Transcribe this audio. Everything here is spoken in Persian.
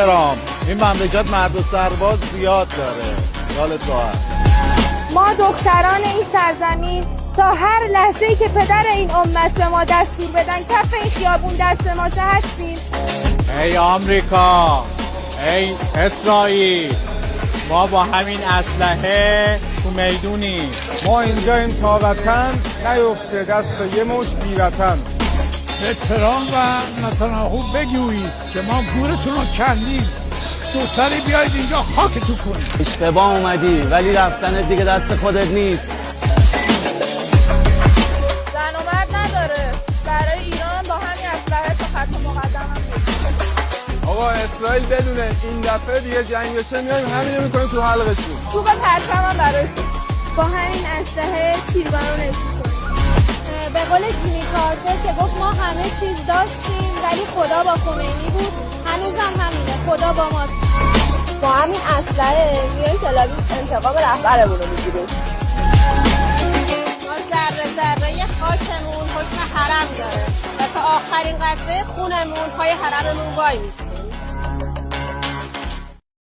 این مملکت مرد و سرباز زیاد داره. یادت راحت. ما دختران این سرزمین تا هر لحظه‌ای که پدر این امت به ما دستور بدن کف این خیابون دست ماشه هستیم. ای آمریکا، ای اسرائیل، ما با همین اسلحه تو میدونی. ما اینجاییم تا وطن نیفته دست یه مش بی وطن. احترام و متناهب بگویید که ما گورتون رو کندیم، زودتری بیایید اینجا خاکتون کنیم. اشتباه اومدی ولی رفتن دیگه دست خودت نیست. زن و مرد نداره. برای ایران با همین اسلحه تا خط مقدم هم نیست. آقا اسرائیل بدونه این دفعه دیگه جنگ بشه میایم همینو میکنیم تو حلقشون. توپ پرچم هم برایشون. با همین اسلحه تیربارو نشون. به قول جیمی کارتر که گفت ما همه چیز داشتیم ولی خدا با خمینی بود، هنوزم همینه، خدا با ماست. با همین اسلحه میایم تل‌آویو انتقام رهبرمون رو میگیریم. ما ذره ذره خاکمون حکم حرم داره و تا آخرین قطره خونمون پای حرممون وای میست.